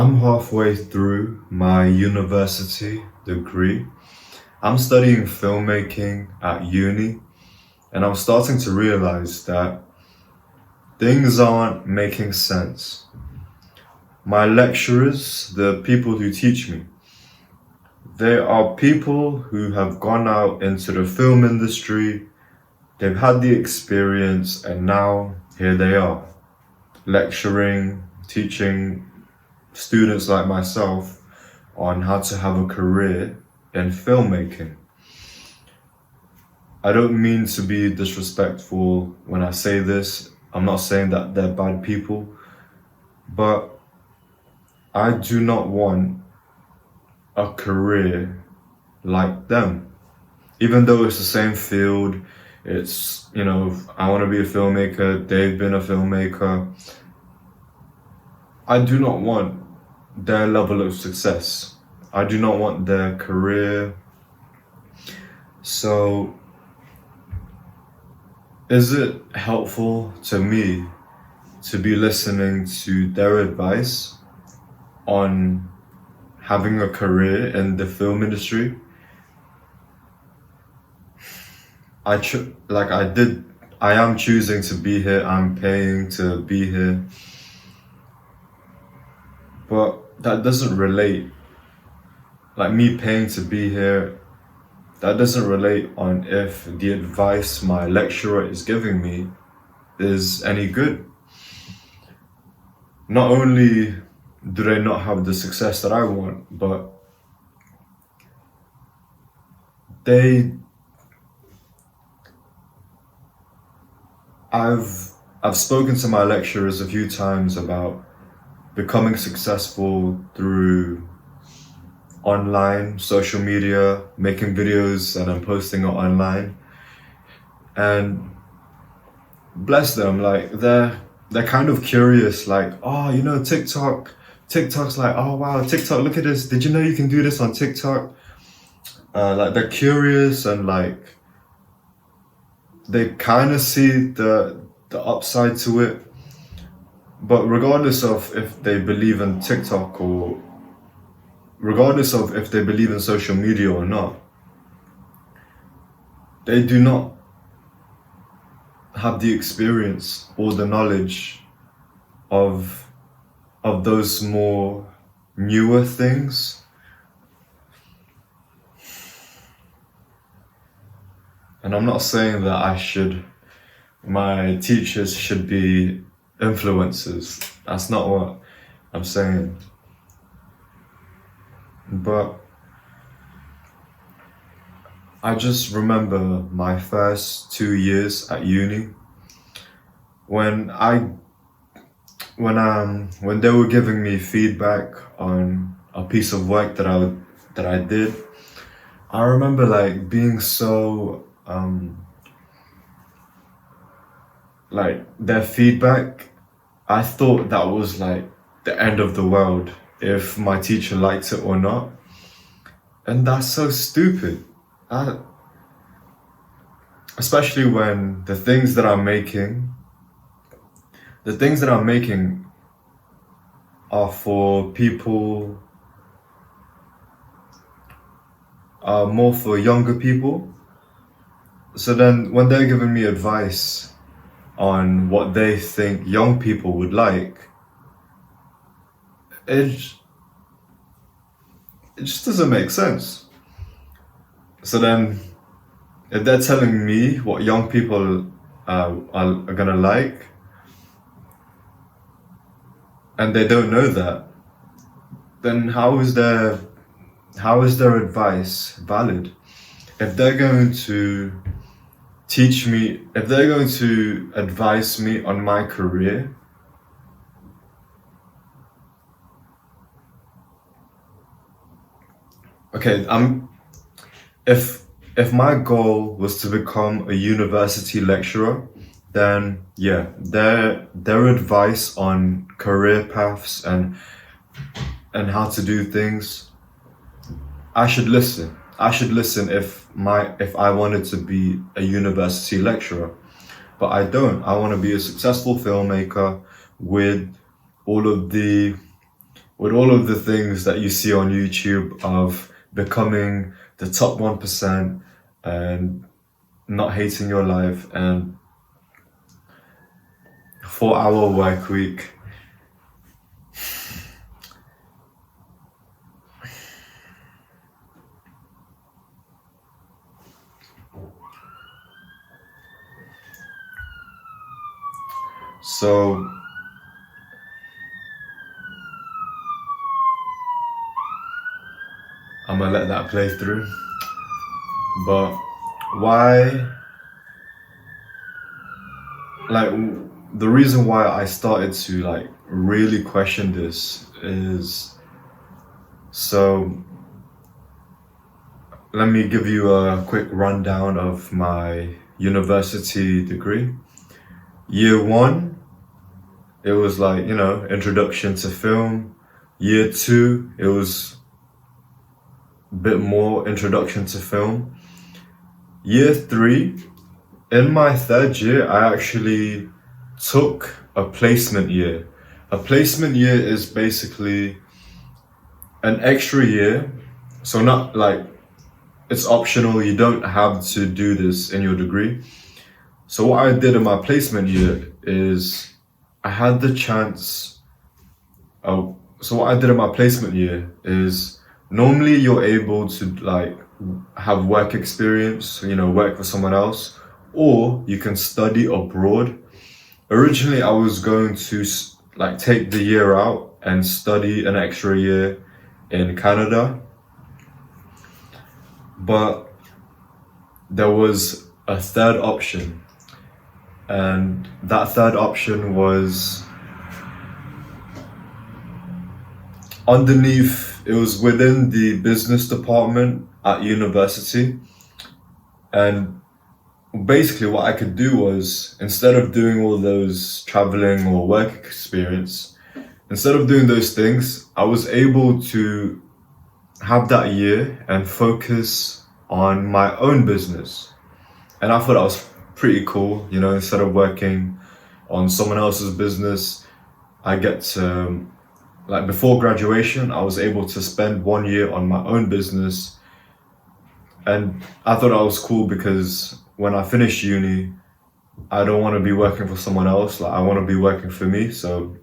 I'm halfway through my university degree. I'm studying filmmaking at uni, and I'm starting to realize that things aren't making sense. My lecturers, the people who teach me, they are people who have gone out into the film industry, they've had the experience, and now here they are, lecturing, teaching students like myself on how to have a career in filmmaking. I don't mean to be disrespectful when I say this. I'm not saying that they're bad people, but I do not want a career like them. Even though it's the same field, I want to be a filmmaker, they've been a filmmaker. I do not want their level of success. I do not want their career. So, is it helpful to me to be listening to their advice on having a career in the film industry? I am choosing to be here, I'm paying to be here, but that doesn't relate, like me paying to be here, that doesn't relate on if the advice my lecturer is giving me is any good. Not only do they not have the success that I want, but they I've spoken to my lecturers a few times about becoming successful through online social media, making videos and then posting it online. And bless them, like they're kind of curious, like, oh, TikTok's like, oh wow, TikTok, look at this, did you know you can do this on TikTok? Like they're curious, and like they kind of see the upside to it. But regardless of if they believe in TikTok, or regardless of if they believe in social media or not, they do not have the experience or the knowledge of those more newer things. And I'm not saying that my teachers should be influencers. That's not what I'm saying. But I just remember my first 2 years at uni when they were giving me feedback on a piece of work that I did. I remember like being so like their feedback, I thought that was like the end of the world if my teacher liked it or not. And that's so stupid. Especially when the things that I'm making are for people, more for younger people. So then when they're giving me advice on what they think young people would like, it just doesn't make sense. So then if they're telling me what young people are gonna like, and they don't know that, then how is their advice valid? If they're going to if they're going to advise me on my career, okay, if my goal was to become a university lecturer, then yeah, their advice on career paths and how to do things, I should listen. I should listen if I wanted to be a university lecturer. But I don't. I want to be a successful filmmaker with all of the with all of the things that you see on YouTube of becoming the top 1% and not hating your life and 4-hour work week. So I'm gonna let that play through. But why, like, the reason why I started to like really question this is, so let me give you a quick rundown of my university degree. Year 1, it was like, introduction to film. Year 2, it was a bit more introduction to film. Year 3, in my 3rd year, I actually took a placement year. A placement year is basically an extra year. So not like, it's optional, you don't have to do this in your degree. So what I did in my placement year is I had the chance. Normally you're able to like have work experience, work for someone else, or you can study abroad. Originally, I was going to like take the year out and study an extra year in Canada, but there was a 3rd option. And that 3rd option was it was within the business department at university. And basically what I could do was, instead of doing all those traveling or work experience, instead of doing those things, I was able to have that year and focus on my own business. And I thought that was pretty cool, instead of working on someone else's business, I get to, like before graduation, I was able to spend 1 year on my own business. And I thought that was cool because when I finish uni, I don't want to be working for someone else, like I want to be working for me. So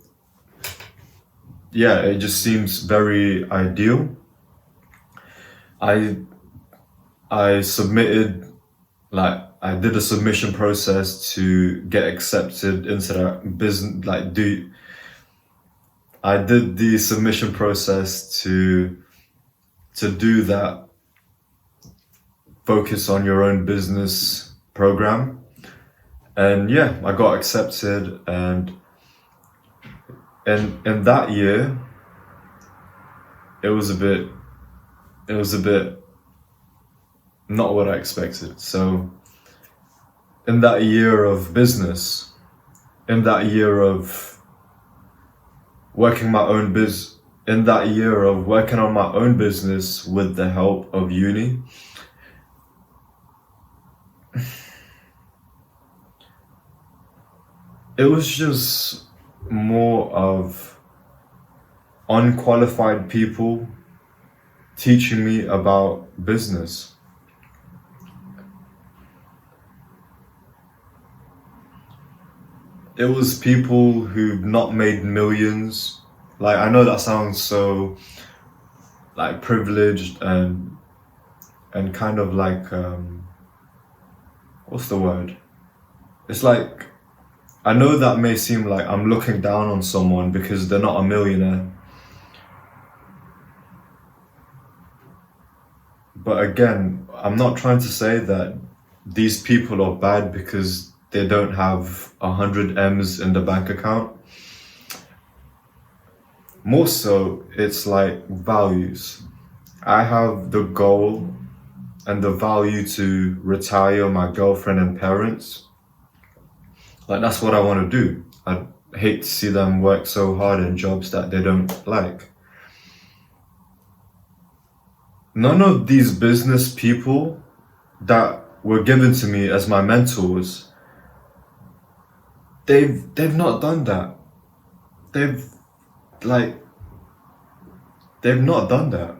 yeah, it just seems very ideal. I submitted, like I did a submission process to get accepted into that business, I did the submission process to do that focus on your own business program. And yeah, I got accepted, and in that year, it was a bit not what I expected. So in that year of business, in that year of working my own in that year of working on my own business with the help of uni, it was just more of unqualified people teaching me about business. It was people who've not made millions. Like, I know that sounds so like privileged and kind of like what's the word? It's like, I know that may seem like I'm looking down on someone because they're not a millionaire. But again, I'm not trying to say that these people are bad because they don't have 100 M's in the bank account. More so, it's like values. I have the goal and the value to retire my girlfriend and parents. Like, that's what I want to do. I hate to see them work so hard in jobs that they don't like. None of these business people that were given to me as my mentors, they've not done that. They've like, they've not done that.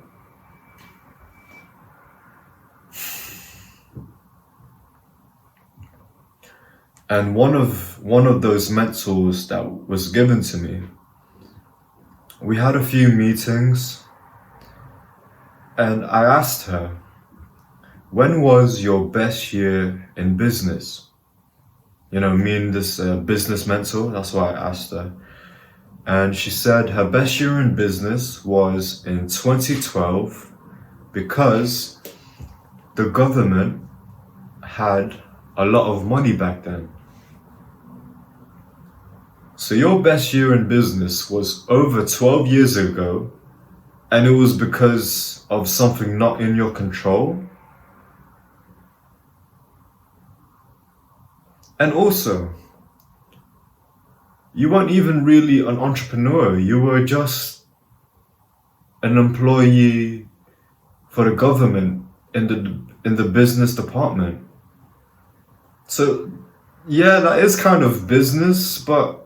And one of those mentors that was given to me, we had a few meetings, and I asked her, when was your best year in business? You know, me and this business mentor, that's why I asked her. And she said her best year in business was in 2012 because the government had a lot of money back then. So your best year in business was over 12 years ago, and it was because of something not in your control. And also, you weren't even really an entrepreneur. You were just an employee for the government in the business department. So yeah, that is kind of business, but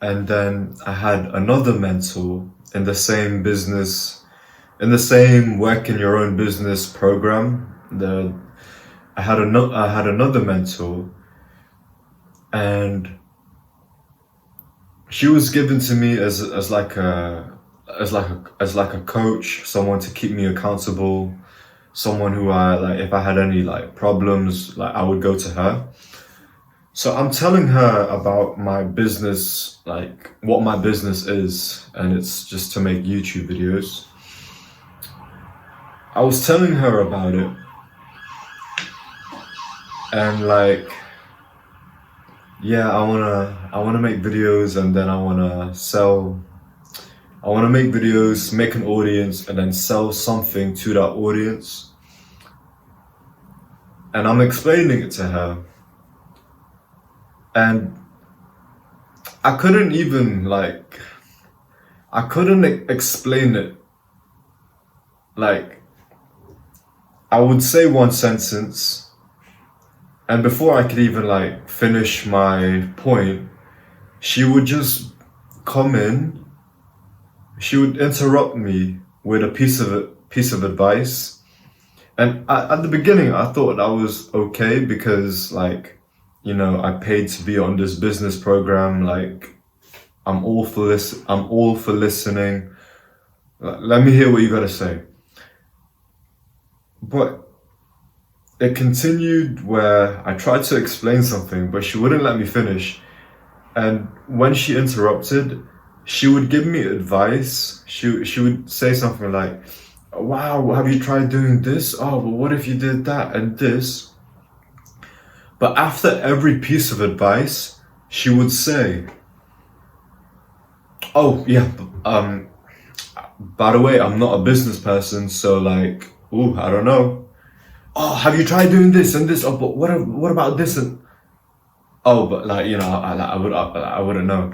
and then I had another mentor in the same business, in the same work in your own business program. I had another mentor, and she was given to me as like a coach, someone to keep me accountable, someone who I like, if I had any like problems, like I would go to her. So I'm telling her about my business, like what my business is, and it's just to make YouTube videos. I was telling her about it, and like, yeah, I wanna make videos, and then I wanna make videos, make an audience, and then sell something to that audience. And I'm explaining it to her. And I couldn't explain it. Like, I would say one sentence, and before I could even like finish my point, she would just come in, she would interrupt me with a piece of advice. And at the beginning, I thought that was okay because, like, you know, I paid to be on this business program. Like, I'm all for listening. Let me hear what you gotta say. But it continued where I tried to explain something, but she wouldn't let me finish. And when she interrupted, she would give me advice. She would say something like, "Wow, have you tried doing this? Oh, but what if you did that and this?" But after every piece of advice, she would say, "Oh yeah, by the way, I'm not a business person, so like, I don't know. Oh, have you tried doing this and this? Oh, but what about this and oh, but like, you know, I wouldn't know."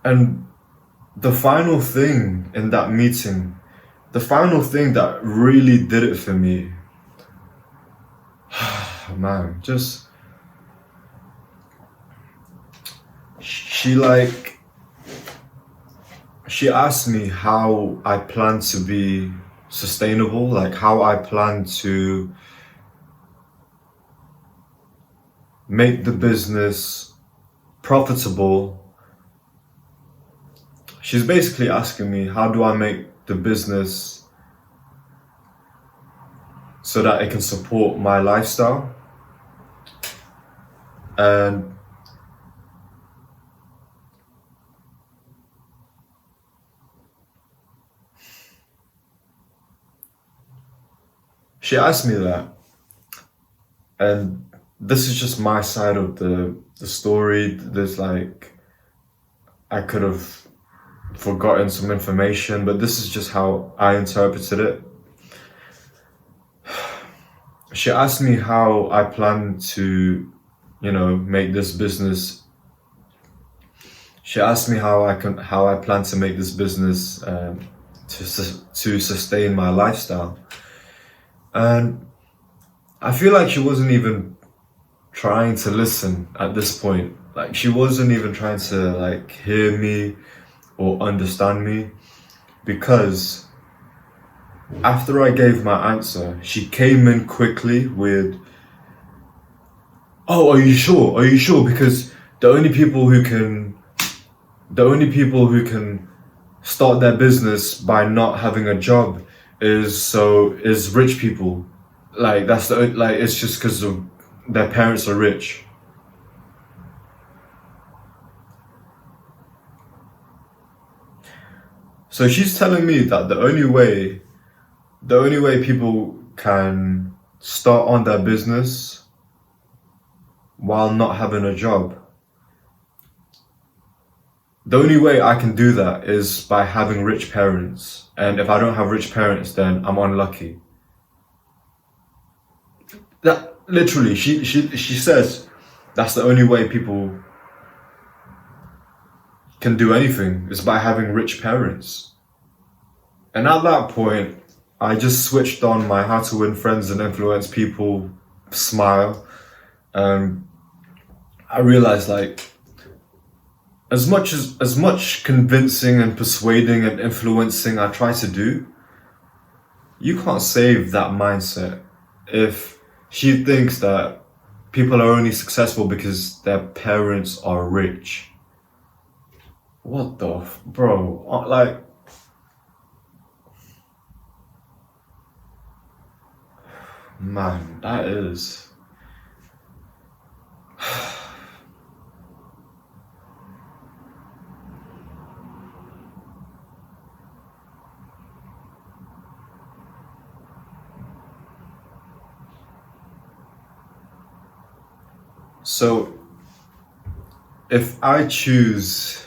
And the final thing in that meeting, the final thing that really did it for me, man, just she asked me how I plan to be sustainable, like how I plan to make the business profitable. She's basically asking me, how do I make the business so that it can support my lifestyle? And she asked me that. And this is just my side of the story. There's like, I could have forgotten some information, but this is just how I interpreted it. She asked me how I plan to, you know, make this business. She asked me how I plan to make this business to sustain my lifestyle. And I feel like she wasn't even trying to listen at this point. Like she wasn't even trying to like hear me or understand me, because after I gave my answer, she came in quickly with, "Oh, are you sure? Are you sure? Because the only people who can start their business by not having a job is rich people. Like it's just because of their parents are rich." So she's telling me that the only way people can start on their business while not having a job, the only way I can do that is by having rich parents. And if I don't have rich parents, then I'm unlucky. That literally, she says that's the only way people can do anything is by having rich parents. And at that point, I just switched on my how to win friends and influence people smile. And I realized, like, as much convincing and persuading and influencing I try to do, you can't save that mindset if she thinks that people are only successful because their parents are rich. What the bro? Like, man, that is. So, if I choose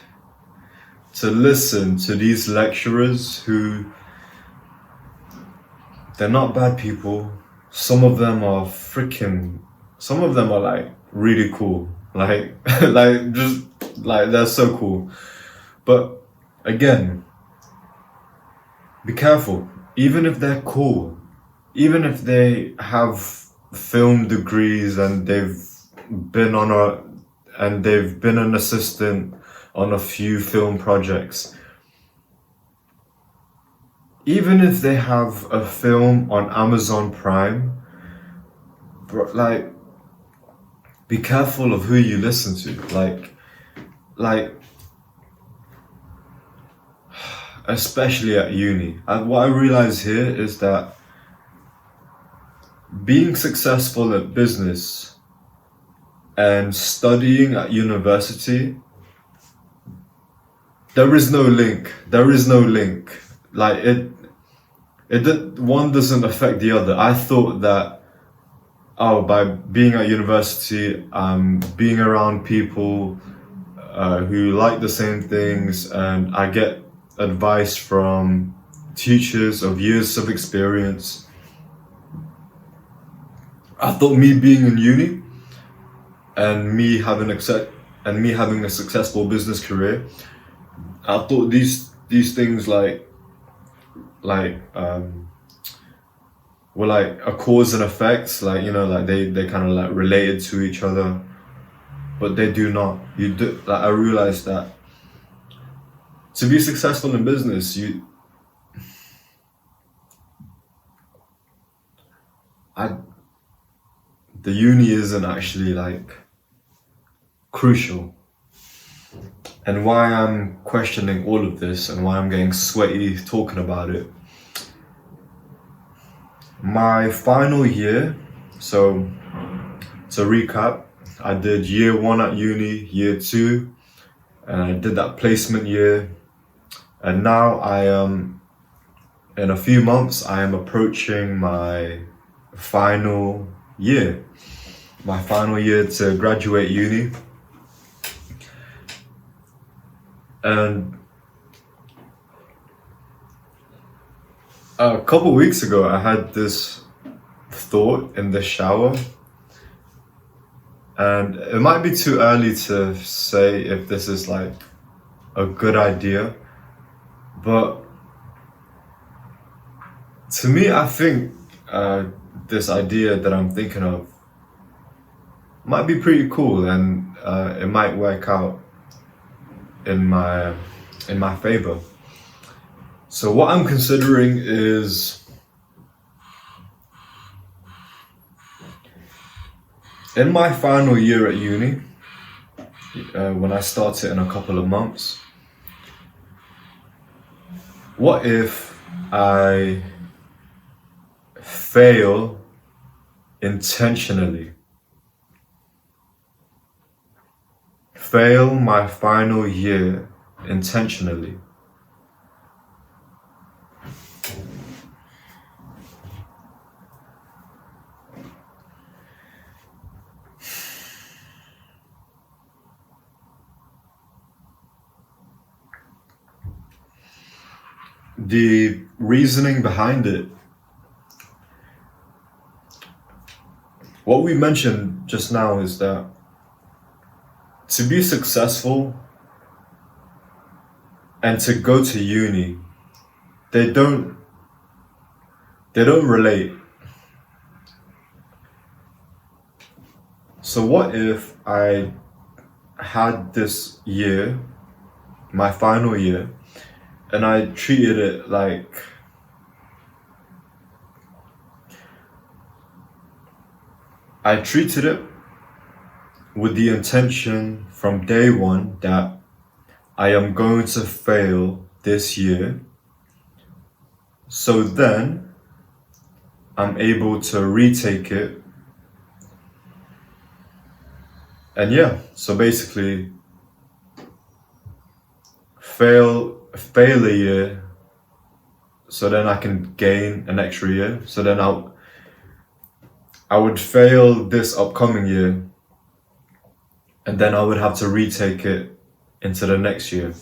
to listen to these lecturers who, they're not bad people. Some of them are some of them are like really cool. Like, like just like they're so cool. But again, be careful. Even if they're cool, even if they have film degrees and they've been an assistant on a few film projects, even if they have a film on Amazon Prime, like, be careful of who you listen to. Like, especially at uni. And what I realize here is that being successful at business and studying at university, there is no link. There is no link. Like one doesn't affect the other. I thought that, oh, by being at university, I'm being around people who like the same things, and I get advice from teachers of years of experience. I thought me being in uni and me having a successful business career, I thought these things were like a cause and effects, like, you know, like they kind of like related to each other, but they do not. You do, like, I realized that to be successful in business, the uni isn't actually like crucial. And why I'm questioning all of this and why I'm getting sweaty talking about it. My final year, so to recap, I did year 1 at uni, year 2, and I did that placement year. And now in a few months, I am approaching my final year to graduate uni. And a couple weeks ago, I had this thought in the shower, and it might be too early to say if this is like a good idea, but to me, I think this idea that I'm thinking of might be pretty cool, and it might work out in my favor. So what I'm considering is, in my final year at uni, when I start it in a couple of months, what if I fail intentionally? Fail my final year intentionally. The reasoning behind it, what we mentioned just now, is that to be successful and to go to uni, they don't relate. So what if I had this year, my final year, and I treated it like with the intention from day one that I am going to fail this year, so then I'm able to retake it. And yeah, so basically fail a year, so then I can gain an extra year. So then I would fail this upcoming year, and then I would have to retake it into the next year.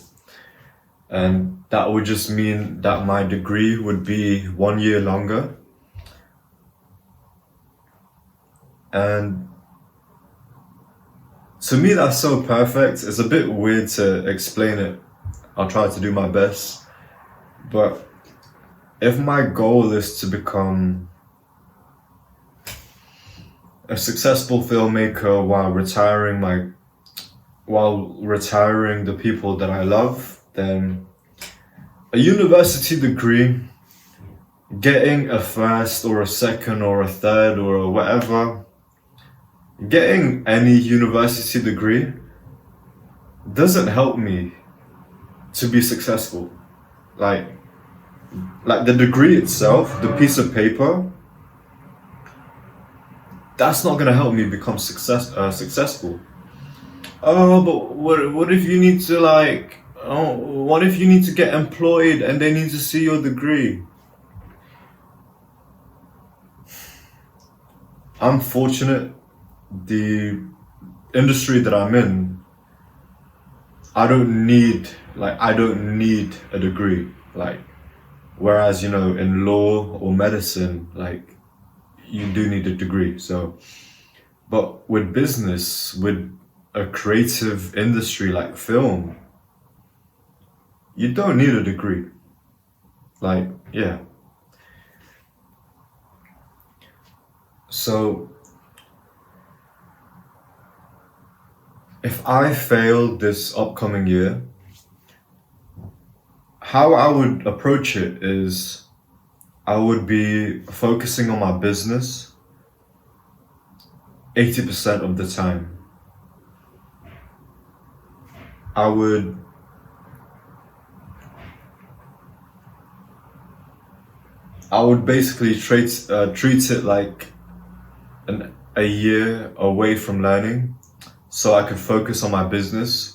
And that would just mean that my degree would be 1 year longer. And to me, that's so perfect. It's a bit weird to explain it. I'll try to do my best. But if my goal is to become a successful filmmaker while retiring the people that I love, then a university degree, getting a first or a second or a third or whatever, getting any university degree doesn't help me to be successful. Like the degree itself, the piece of paper, that's not gonna help me become successful. Oh, but what if you need to what if you need to get employed and they need to see your degree? I'm fortunate. The industry that I'm in, I don't need a degree. Whereas, in law or medicine, you do need a degree. So, but with business, with a creative industry like film, you don't need a degree. Yeah. So, if I fail this upcoming year, how I would approach it is I would be focusing on my business 80% of the time. I would basically treat it like a year away from learning, so I could focus on my business.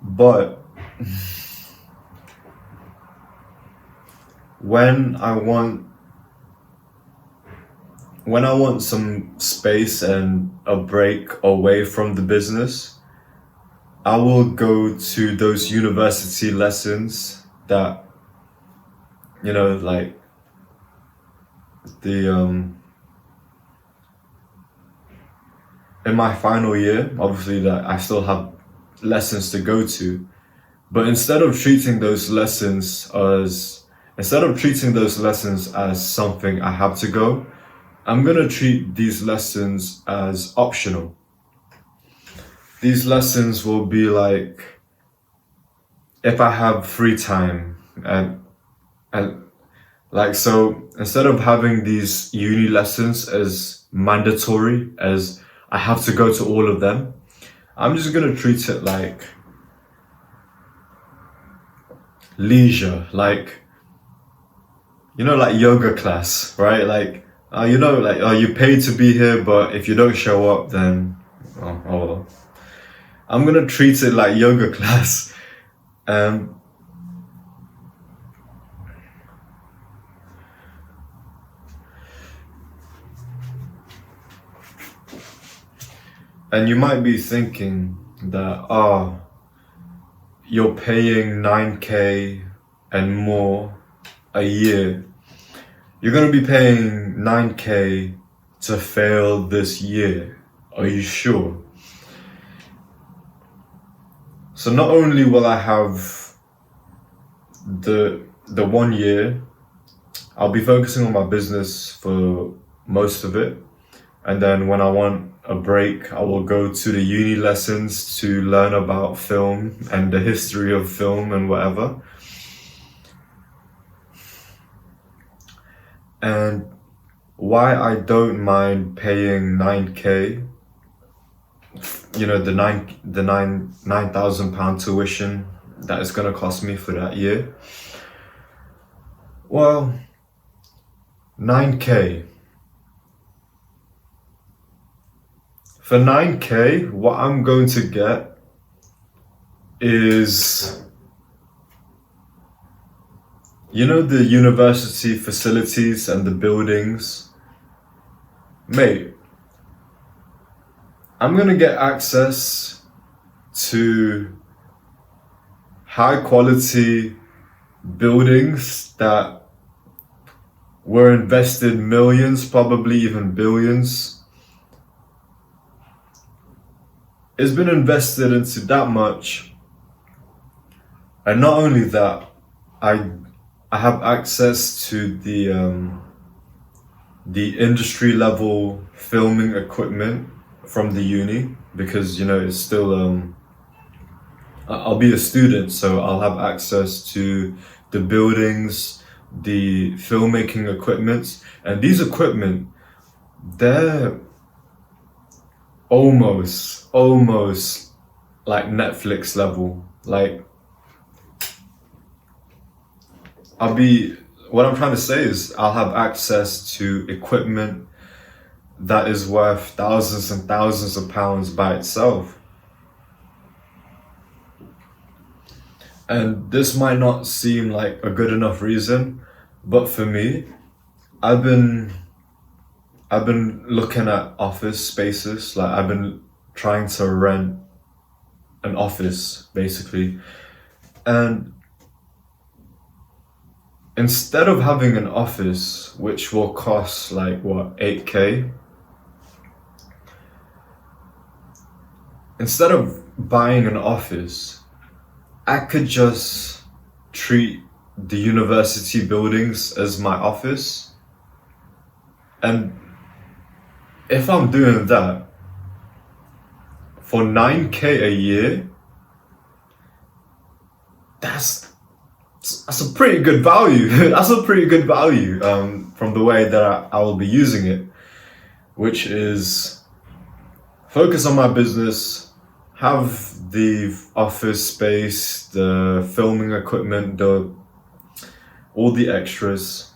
But when I want some space and a break away from the business, I will go to those university lessons that, the in my final year, obviously that I still have lessons to go to, but instead of treating those lessons as something I have to go, I'm gonna treat these lessons as optional. These lessons will be like, if I have free time, and like, so instead of having these uni lessons as mandatory, as I have to go to all of them, I'm just gonna treat it like leisure, like, like yoga class, right? Like, you paid to be here, but if you don't show up, then, oh well. I'm gonna treat it like yoga class. Um, and you might be thinking that, you're paying 9K and more a year. You're gonna be paying 9K to fail this year. Are you sure? So not only will I have the 1 year, I'll be focusing on my business for most of it. And then when I want a break, I will go to the uni lessons to learn about film and the history of film and whatever. And why I don't mind paying 9K, the 9,000 pound tuition that it's gonna cost me for that year. Well, 9K. For 9K, what I'm going to get is, the university facilities and the buildings. Mate, I'm gonna get access to high quality buildings that were invested millions, probably even billions. It's been invested into that much. And not only that, I have access to the industry level filming equipment from the uni, because it's still I'll be a student, so I'll have access to the buildings, the filmmaking equipment, and these equipment, they're almost like Netflix level. Like, what I'm trying to say is I'll have access to equipment that is worth thousands and thousands of pounds by itself. And this might not seem like a good enough reason, but for me, I've been looking at office spaces. Like, I've been trying to rent an office, basically. And instead of having an office, which will cost like, 8K, instead of buying an office, I could just treat the university buildings as my office. And if I'm doing that for 9K a year, that's a pretty good value. That's a pretty good value from the way that I will be using it, which is focus on my business, have the office space, the filming equipment, all the extras,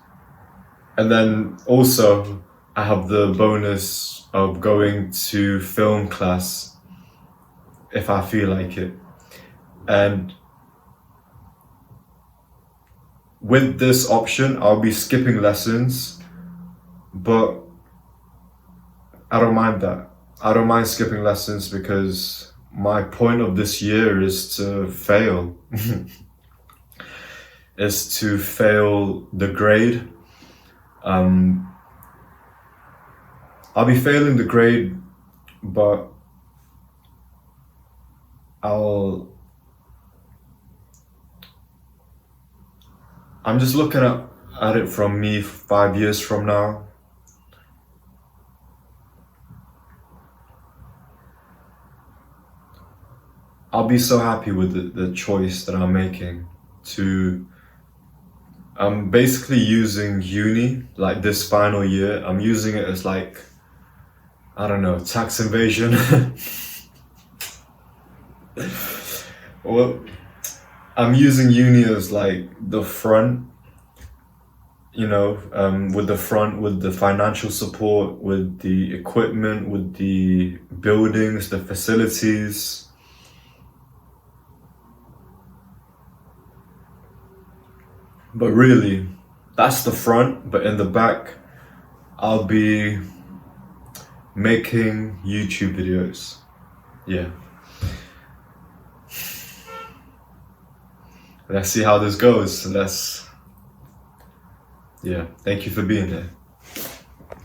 and then also I have the bonus of going to film class if I feel like it. And with this option, I'll be skipping lessons, but I don't mind that. I don't mind skipping lessons because my point of this year is to fail. Is to fail the grade. I'll be failing the grade but I'm just looking at it from me 5 years from now. I'll be so happy with the choice that I'm making to, I'm basically using uni, like this final year, I'm using it as like, I don't know, tax evasion. Well, I'm using uni as like the front, with the front, with the financial support, with the equipment, with the buildings, the facilities. But really, that's the front, but in the back, I'll be making YouTube videos. Yeah. Let's see how this goes. Yeah. Thank you for being here.